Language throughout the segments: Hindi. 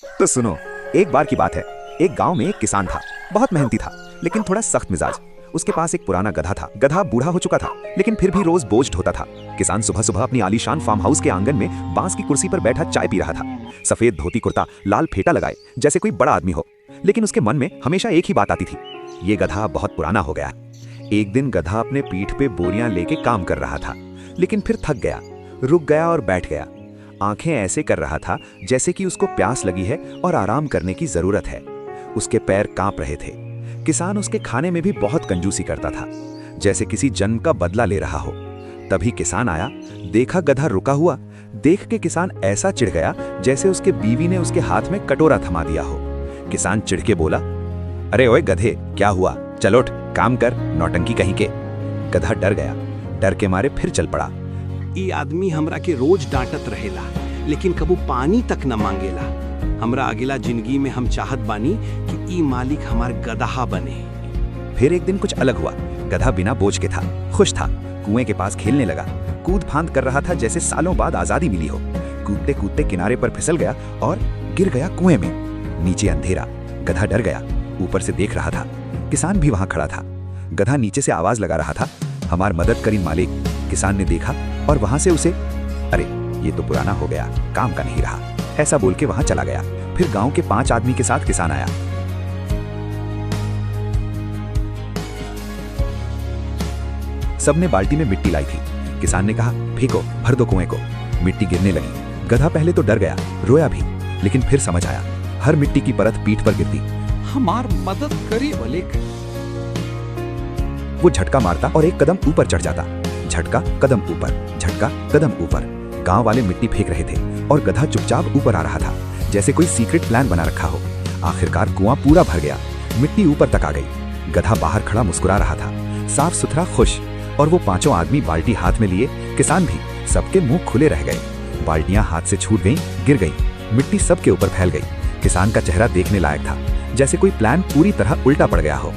तो सुनो, एक बार की बात है। एक गांव में एक किसान था। बहुत मेहनती था, लेकिन थोड़ा सख्त मिजाज। उसके पास एक पुराना गधा था। गधा बूढ़ा हो चुका था, लेकिन फिर भी रोज बोझ ढोता था। किसान सुबह सुबह अपनी आलीशान फार्म हाउस के आंगन में बांस की कुर्सी पर बैठा चाय पी रहा था। सफेद धोती कुर्ता, लाल फेटा लगाए, जैसे कोई बड़ा आदमी हो। लेकिन उसके मन में हमेशा एक ही बात आती थी, ये गधा बहुत पुराना हो गया। एक दिन गधा अपने पीठ पे बोरियां लेके काम कर रहा था, लेकिन फिर थक गया, रुक गया और बैठ गया। आंखें ऐसे कर रहा था जैसे कि उसको प्यास लगी है और आराम करने की जरूरत है। उसके पैर कांप रहे थे। किसान उसके खाने में भी बहुत कंजूसी करता था, जैसे किसी जन्म का बदला ले रहा हो। तभी किसान आया, देखा गधा रुका हुआ। देख के किसान ऐसा चिढ़ गया जैसे उसके बीवी ने उसके हाथ में कटोरा थमा दिया हो। किसान चिढ़ के बोला, अरे ओए गधे, क्या हुआ? चल उठ, काम कर, नौटंकी कहीं के। गधा डर गया। डर के मारे फिर चल पड़ा। ई आदमी हमरा के रोज डांटत रहेला, लेकिन कबू पानी तक न मांगेला। हमरा अगला जिंदगी में हम चाहत बानी कि ई मालिक हमार गदहा बने। फिर एक दिन कुछ अलग हुआ। गधा बिना बोझ के था, खुश था। कुएं के पास खेलने लगा, कूद फांद कर रहा था जैसे सालों बाद आजादी मिली हो। कूदते कूदते किनारे पर फिसल गया और गिर गया कुएं में। नीचे अंधेरा। गधा डर गया, ऊपर से देख रहा था। किसान भी वहां खड़ा था। गधा नीचे से आवाज लगा रहा था, हमार मदद करीन मालिक। किसान ने देखा और वहां से उसे, अरे ये तो पुराना हो गया, काम का नहीं रहा, ऐसा बोल के वहां चला गया। फिर गांव के 5 आदमी के साथ किसान आया। सबने बाल्टी में मिट्टी लाई थी। किसान ने कहा, फेंको, भर दो कुएं को। मिट्टी गिरने लगी। गधा पहले तो डर गया, रोया भी, लेकिन फिर समझ आया। हर मिट्टी की परत पीठ पर गिरती। हमार मदद करी मलिक। वो झटका मारता और एक कदम ऊपर चढ़ जाता। झटका, कदम ऊपर, झटका, कदम ऊपर। गांव वाले मिट्टी फेंक रहे थे और गधा चुपचाप ऊपर आ रहा था, जैसे कोई सीक्रेट प्लान बना रखा हो। आखिरकार कुआं पूरा भर गया, मिट्टी ऊपर तक आ गई। गधा बाहर खड़ा मुस्कुरा रहा था, साफ सुथरा, खुश। और वो 5 आदमी बाल्टी हाथ में लिए, किसान भी। सबके मुंह खुले रह गए। बाल्टियां हाथ से छूट गईं, गिर गईं। मिट्टी सबके ऊपर फैल गई। किसान का चेहरा देखने लायक था, जैसे कोई प्लान पूरी तरह उल्टा पड़ गया हो।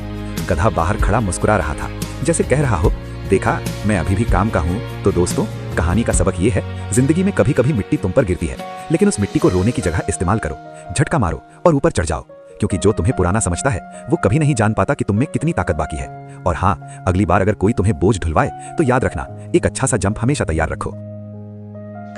गधा बाहर खड़ा मुस्कुरा रहा था, जैसे कह रहा हो, देखा, मैं अभी भी काम का हूँ। तो दोस्तों, कहानी का सबक ये है, जिंदगी में कभी कभी मिट्टी तुम पर गिरती है, लेकिन उस मिट्टी को रोने की जगह इस्तेमाल करो। झटका मारो और ऊपर चढ़ जाओ, क्योंकि जो तुम्हें पुराना समझता है वो कभी नहीं जान पाता कि तुम में कितनी ताकत बाकी है। और हाँ, अगली बार अगर कोई तुम्हें बोझ ढुलवाए तो याद रखना, एक अच्छा सा जंप हमेशा तैयार रखो।